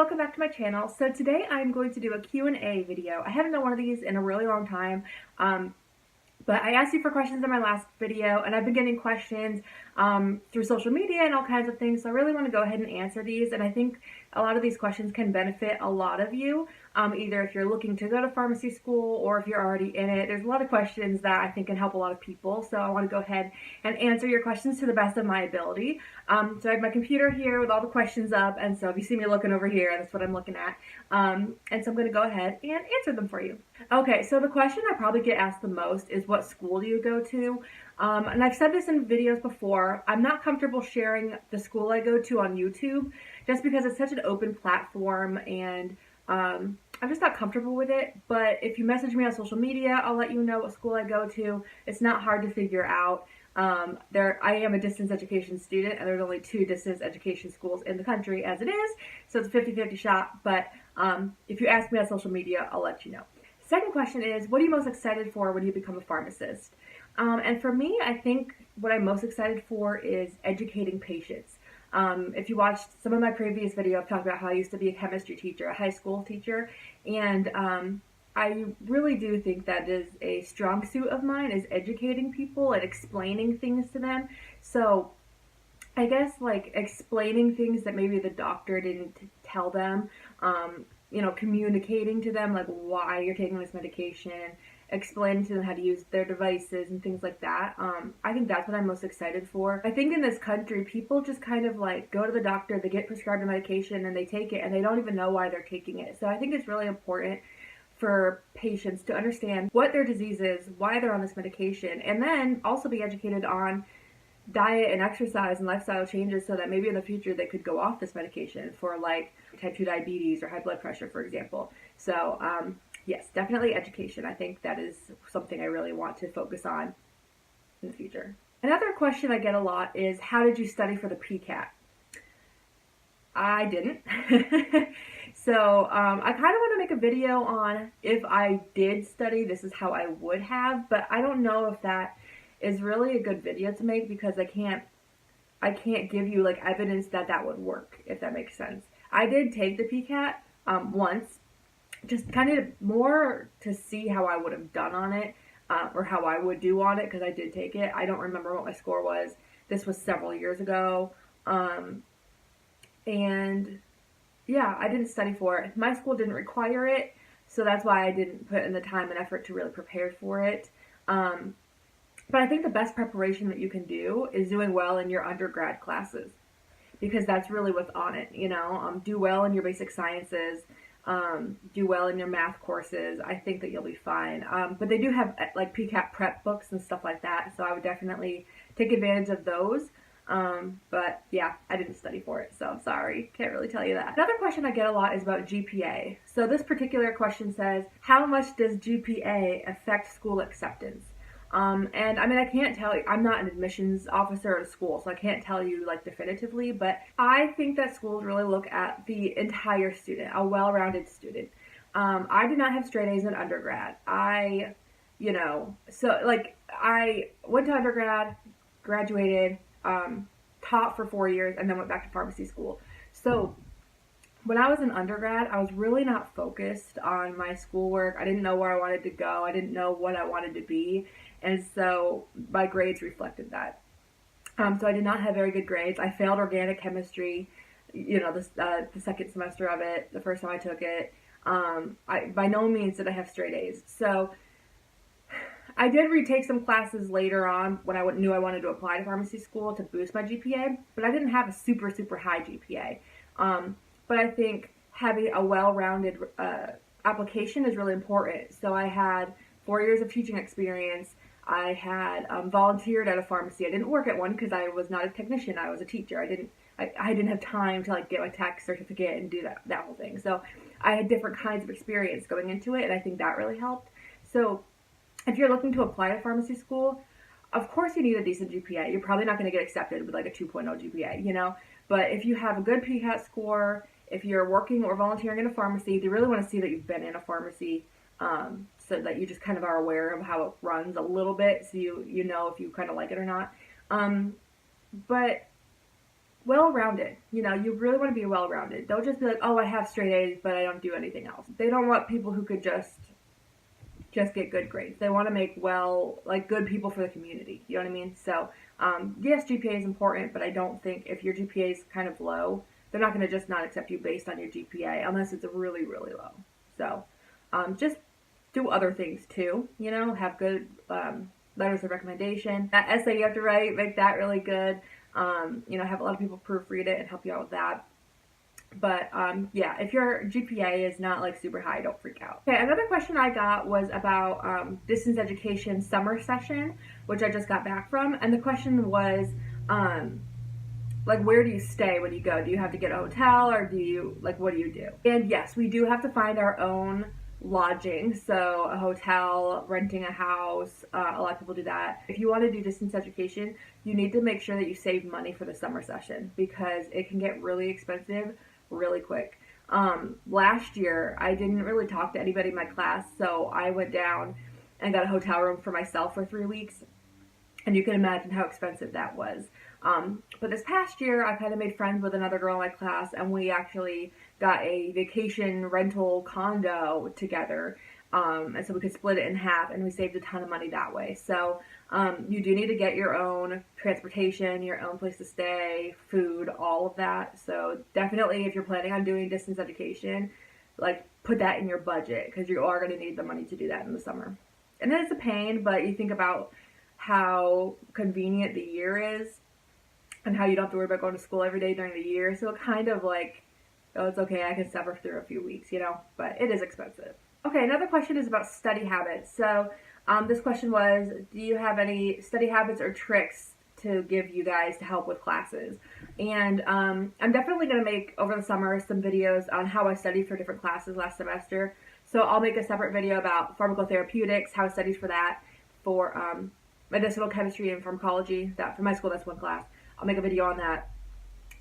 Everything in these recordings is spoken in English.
welcome back to my channel. So today I'm going to do a Q&A video. I haven't done one of these in a really long time, but I asked you for questions in my last video, and I've been getting questions through social media and all kinds of things, so I really want to go ahead and answer these, and I think a lot of these questions can benefit a lot of you, either if you're looking to go to pharmacy school or if you're already in it. There's a lot of questions that I think can help a lot of people, so I want to go ahead and answer your questions to the best of my ability. So I have my computer here with all the questions up, and so if you see me looking over here, that's what I'm looking at, and so I'm going to go ahead and answer them for you. Okay, so the question I probably get asked the most is, what school do you go to? And I've said this in videos before, I'm not comfortable sharing the school I go to on YouTube just because it's such an open platform, and I'm just not comfortable with it. But if you message me on social media, I'll let you know what school I go to. It's not hard to figure out. I am a distance education student, and there's only 2 distance education schools in the country as it is, so it's a 50-50 shot. But if you ask me on social media, I'll let you know. Second question is, what are you most excited for when you become a pharmacist? And for me, I think what I'm most excited for is educating patients. If you watched some of my previous video, I've talked about how I used to be a chemistry teacher, a high school teacher, and I really do think that is a strong suit of mine, is educating people and explaining things to them. So I guess like explaining things that maybe the doctor didn't tell them, communicating to them like why you're taking this medication, explaining to them how to use their devices and things like that. I think that's what I'm most excited for. I think in this country, people just kind of like go to the doctor, they get prescribed a medication and they take it and they don't even know why they're taking it. So I think it's really important for patients to understand what their disease is, why they're on this medication, and then also be educated on diet and exercise and lifestyle changes so that maybe in the future they could go off this medication for like type 2 diabetes or high blood pressure, for example. So yes, definitely education. I think that is something I really want to focus on in the future. Another question I get a lot is, how did you study for the PCAT? I didn't. So I kind of want to make a video on if I did study, this is how I would have, but I don't know if that is really a good video to make because I can't give you like evidence that that would work, if that makes sense. I did take the PCAT once, just kind of more to see how I would have done on it, or how I would do on it, because I did take it. I don't remember what my score was. This was several years ago. And yeah, I didn't study for it. My school didn't require it, so that's why I didn't put in the time and effort to really prepare for it. But I think the best preparation that you can do is doing well in your undergrad classes, because that's really what's on it, do well in your basic sciences, do well in your math courses. I think that you'll be fine. But they do have like PCAT prep books and stuff like that, so I would definitely take advantage of those. But yeah, I didn't study for it, so I'm sorry, can't really tell you that. Another question I get a lot is about GPA. So this particular question says, how much does GPA affect school acceptance? And I mean, I can't tell you, I'm not an admissions officer at a school, so I can't tell you like definitively, but I think that schools really look at the entire student, a well-rounded student. I did not have straight A's in undergrad. I went to undergrad, graduated, taught for 4 years, and then went back to pharmacy school. So when I was in undergrad, I was really not focused on my schoolwork. I didn't know where I wanted to go. I didn't know what I wanted to be. And so my grades reflected that. So I did not have very good grades. I failed organic chemistry, the second semester of it, the first time I took it. By no means did I have straight A's. So I did retake some classes later on when I knew I wanted to apply to pharmacy school to boost my GPA, but I didn't have a super, super high GPA. But I think having a well-rounded application is really important. So I had 4 years of teaching experience. I had volunteered at a pharmacy. I didn't work at one because I was not a technician. I was a teacher. I didn't have time to like get my tech certificate and do that whole thing. So I had different kinds of experience going into it, and I think that really helped. So if you're looking to apply to pharmacy school, of course you need a decent GPA. You're probably not going to get accepted with like a 2.0 GPA, But if you have a good PCAT score, if you're working or volunteering in a pharmacy, they really want to see that you've been in a pharmacy, so that you just kind of are aware of how it runs a little bit, so you know if you kind of like it or not. But well-rounded. You know, you really want to be well-rounded. Don't just be like, oh, I have straight A's, but I don't do anything else. They don't want people who could just get good grades. They want to make like good people for the community. You know what I mean? So, yes, GPA is important, but I don't think if your GPA is kind of low, they're not going to just not accept you based on your GPA unless it's really, really low. So, just do other things too. You know, have good letters of recommendation. That essay you have to write, make that really good. You know, have a lot of people proofread it and help you out with that. But yeah, if your GPA is not like super high, don't freak out. Okay, another question I got was about distance education summer session, which I just got back from. And the question was, like, where do you stay when you go? Do you have to get a hotel, or do you, like, what do you do? And yes, we do have to find our own lodging, so a hotel, renting a house, a lot of people do that. If you want to do distance education, you need to make sure that you save money for the summer session because it can get really expensive really quick. Last year, I didn't really talk to anybody in my class, so I went down and got a hotel room for myself for 3 weeks, and you can imagine how expensive that was. But this past year, I kind of made friends with another girl in my class, and we actually got a vacation rental condo together. And so we could split it in half, and we saved a ton of money that way. So you do need to get your own transportation, your own place to stay, food, all of that. So definitely, if you're planning on doing distance education, like put that in your budget because you are going to need the money to do that in the summer. And then it's a pain, but you think about how convenient the year is and how you don't have to worry about going to school every day during the year. So it kind of like, oh, it's okay, I can suffer through a few weeks, you know, but it is expensive. Okay, another question is about study habits. So this question was, do you have any study habits or tricks to give you guys to help with classes? And I'm definitely going to make, over the summer, some videos on how I studied for different classes last semester. So I'll make a separate video about pharmacotherapeutics, how I studied for that, for medicinal chemistry and pharmacology. That for my school, that's one class. I'll make a video on that.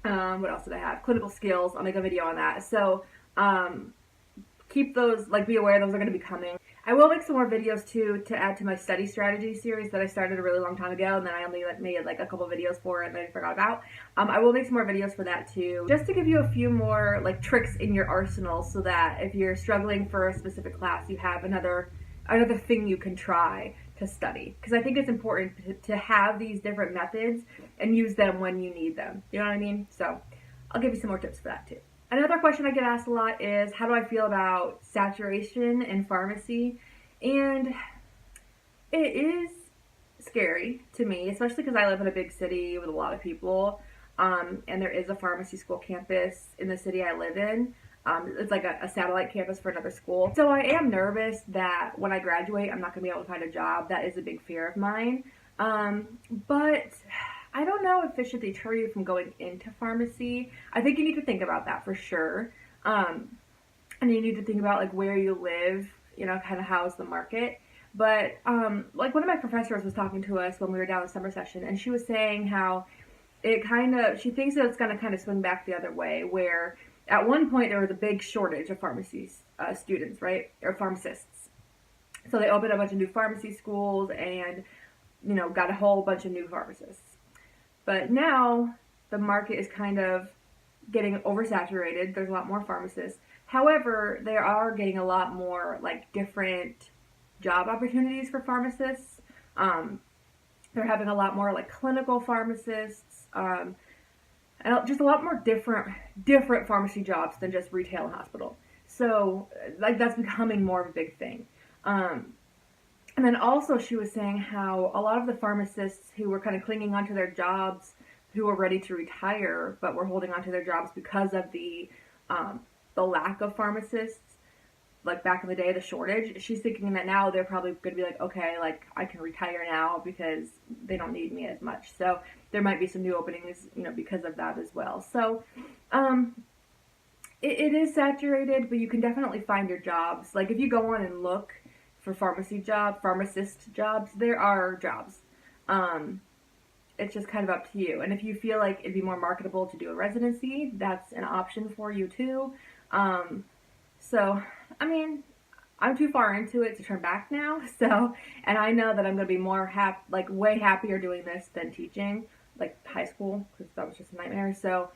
What else did I have? Clinical skills. I'll make a video on that. So keep those, like, be aware those are going to be coming. I will make some more videos too to add to my study strategy series that I started a really long time ago, and then I only made like a couple videos for it and then I forgot about. I will make some more videos for that too, just to give you a few more like tricks in your arsenal, so that if you're struggling for a specific class, you have another thing you can try to study. Because I think it's important to have these different methods and use them when you need them. You know what I mean? So I'll give you some more tips for that too. Another question I get asked a lot is, how do I feel about saturation in pharmacy? And it is scary to me, especially because I live in a big city with a lot of people, and there is a pharmacy school campus in the city I live in. It's like a satellite campus for another school. So I am nervous that when I graduate, I'm not going to be able to find a job. That is a big fear of mine. But I don't know if it should deter you from going into pharmacy. I think you need to think about that for sure. And you need to think about like where you live, you know, kind of how's the market. But like one of my professors was talking to us when we were down the summer session, and she was saying how she thinks that it's going to kind of swing back the other way, where at one point there was a big shortage of pharmacy students, right? Or pharmacists. So they opened a bunch of new pharmacy schools and, you know, got a whole bunch of new pharmacists. But now the market is kind of getting oversaturated. There's a lot more pharmacists. However, they are getting a lot more like different job opportunities for pharmacists. They're having a lot more like clinical pharmacists, and just a lot more different pharmacy jobs than just retail and hospital. So like that's becoming more of a big thing. And then also she was saying how a lot of the pharmacists who were kind of clinging onto their jobs, who were ready to retire, but were holding onto their jobs because of the lack of pharmacists, like back in the day, the shortage. She's thinking that now they're probably going to be like, okay, like I can retire now because they don't need me as much. So there might be some new openings, you know, because of that as well. So it is saturated, but you can definitely find your jobs. Like if you go on and look for pharmacist jobs, there are jobs. It's just kind of up to you. And if you feel like it'd be more marketable to do a residency, that's an option for you too. So, I mean, I'm too far into it to turn back now. So, and I know that I'm going to be more way happier doing this than teaching. like high school, because that was just a nightmare. So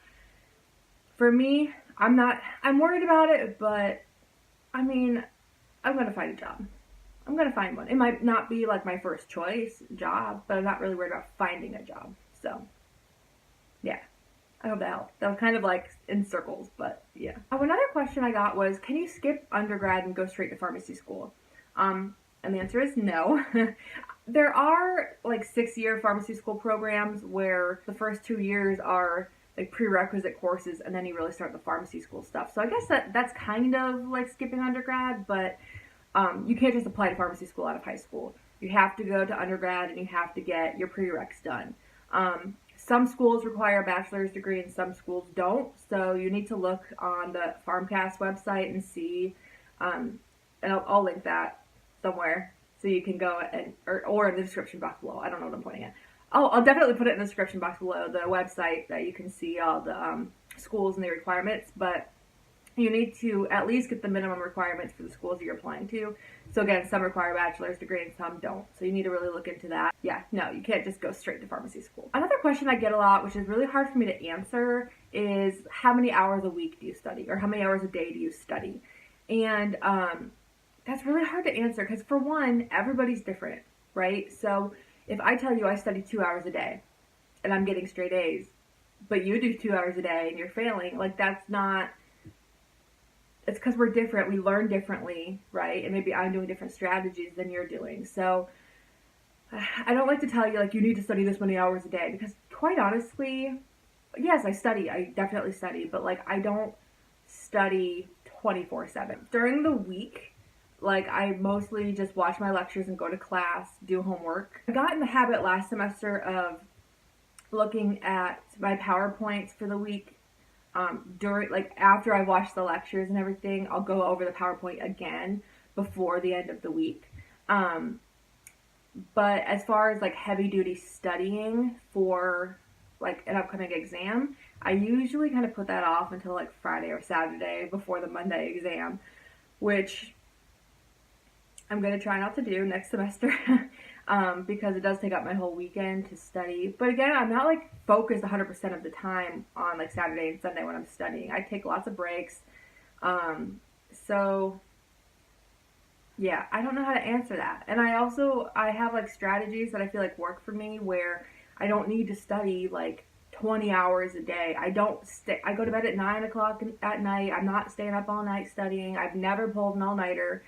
for me, I'm worried about it, but I mean, I'm going to find a job. I'm going to find one. It might not be like my first choice job, but I'm not really worried about finding a job. So yeah, I hope that helped. That was kind of like in circles, but yeah. Another question I got was, can you skip undergrad and go straight to pharmacy school? And the answer is no. There are like 6-year pharmacy school programs where the first 2 years are like prerequisite courses, and then you really start the pharmacy school stuff. So I guess that's kind of like skipping undergrad, but you can't just apply to pharmacy school out of high school. You have to go to undergrad and you have to get your prereqs done. Some schools require a bachelor's degree and some schools don't. So you need to look on the PharmCast website and see, and I'll link that somewhere so you can go and, or in the description box below. I don't know what I'm pointing at. I'll definitely put it in the description box below, the website that you can see all the schools and the requirements, but you need to at least get the minimum requirements for the schools that you're applying to. So again, some require a bachelor's degree and some don't. So you need to really look into that. Yeah, no, you can't just go straight to pharmacy school. Another question I get a lot, which is really hard for me to answer, is how many hours a week do you study? Or how many hours a day do you study? And that's really hard to answer because, for one, everybody's different, right? So if I tell you I study 2 hours a day and I'm getting straight A's, but you do 2 hours a day and you're failing, like that's not... It's because we're different. We learn differently, right? And maybe I'm doing different strategies than you're doing. So I don't like to tell you, like, you need to study this many hours a day, because quite honestly, yes, I study. I definitely study. But, like, I don't study 24/7. During the week, like, I mostly just watch my lectures and go to class, do homework. I got in the habit last semester of looking at my PowerPoints for the week. During, like, after I watch the lectures and everything, I'll go over the PowerPoint again before the end of the week. But as far as like heavy duty studying for like an upcoming exam, I usually kind of put that off until like Friday or Saturday before the Monday exam, which I'm going to try not to do next semester. Because it does take up my whole weekend to study. But again, I'm not like focused 100% of the time on like Saturday and Sunday when I'm studying. I take lots of breaks. So yeah, I don't know how to answer that. And I have like strategies that I feel like work for me, where I don't need to study like 20 hours a day. I go to bed at 9 o'clock at night. I'm not staying up all night studying. I've never pulled an all-nighter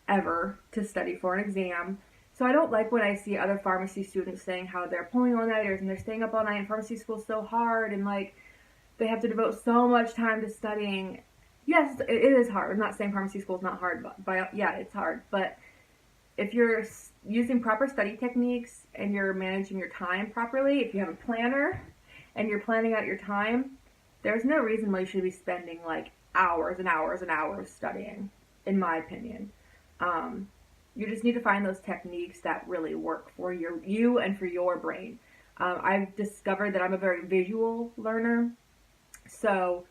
ever to study for an exam. So I don't like when I see other pharmacy students saying how they're pulling all-nighters and they're staying up all night, and pharmacy school's so hard and like they have to devote so much time to studying. Yes, it is hard. I'm not saying pharmacy school's not hard, but yeah, it's hard. But if you're using proper study techniques and you're managing your time properly, if you have a planner and you're planning out your time, there's no reason why you should be spending like hours and hours and hours studying, in my opinion. You just need to find those techniques that really work for you and for your brain. I've discovered that I'm a very visual learner. So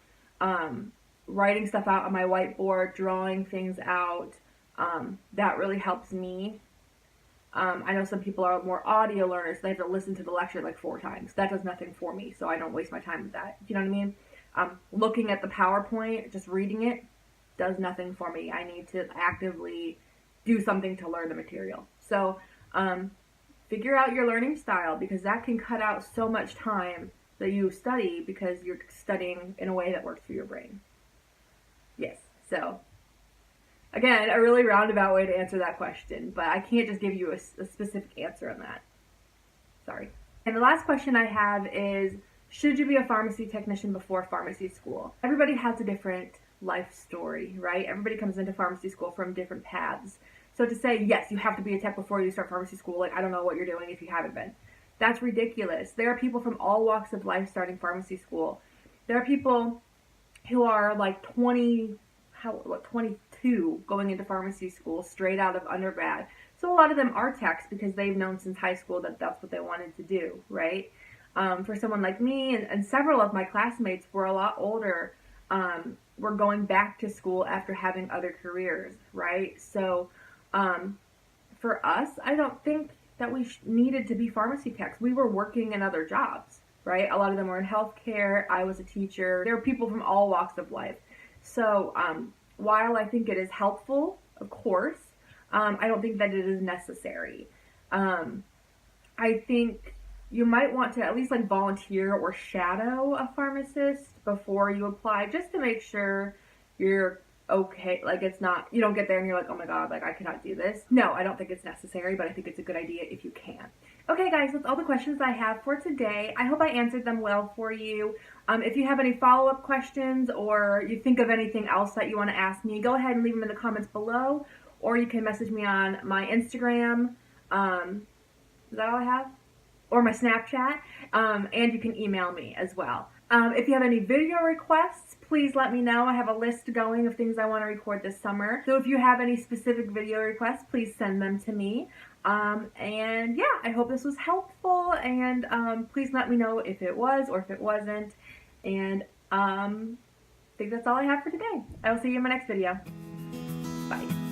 writing stuff out on my whiteboard, drawing things out, that really helps me. I know some people are more audio learners. So they have to listen to the lecture like 4 times. That does nothing for me, so I don't waste my time with that. You know what I mean? Looking at the PowerPoint, just reading it, does nothing for me. I need to actively do something to learn the material. So figure out your learning style, because that can cut out so much time that you study because you're studying in a way that works for your brain. Yes, so again, a really roundabout way to answer that question, but I can't just give you a specific answer on that. Sorry. And the last question I have is, should you be a pharmacy technician before pharmacy school? Everybody has a different life story, right? Everybody comes into pharmacy school from different paths. So to say, yes, you have to be a tech before you start pharmacy school, like, I don't know what you're doing if you haven't been. That's ridiculous. There are people from all walks of life starting pharmacy school. There are people who are like 22 going into pharmacy school straight out of undergrad. So a lot of them are techs because they've known since high school that that's what they wanted to do, right? For someone like me and several of my classmates were a lot older, were going back to school after having other careers, right? So for us, I don't think that we needed to be pharmacy techs. We were working in other jobs, right? A lot of them were in healthcare. I was a teacher. There were people from all walks of life. So while I think it is helpful, of course, I don't think that it is necessary. I think you might want to at least like volunteer or shadow a pharmacist before you apply, just to make sure you're okay. Like it's not, you don't get there and you're like, oh my God, like I cannot do this. No, I don't think it's necessary, but I think it's a good idea if you can. Okay guys, that's all the questions I have for today. I hope I answered them well for you. If you have any follow-up questions or you think of anything else that you want to ask me, go ahead and leave them in the comments below, or you can message me on my Instagram. Is that all I have? Or my Snapchat, and you can email me as well. If you have any video requests, please let me know. I have a list going of things I want to record this summer. So if you have any specific video requests, please send them to me. And yeah, I hope this was helpful, and please let me know if it was or if it wasn't. And I think that's all I have for today. I will see you in my next video. Bye.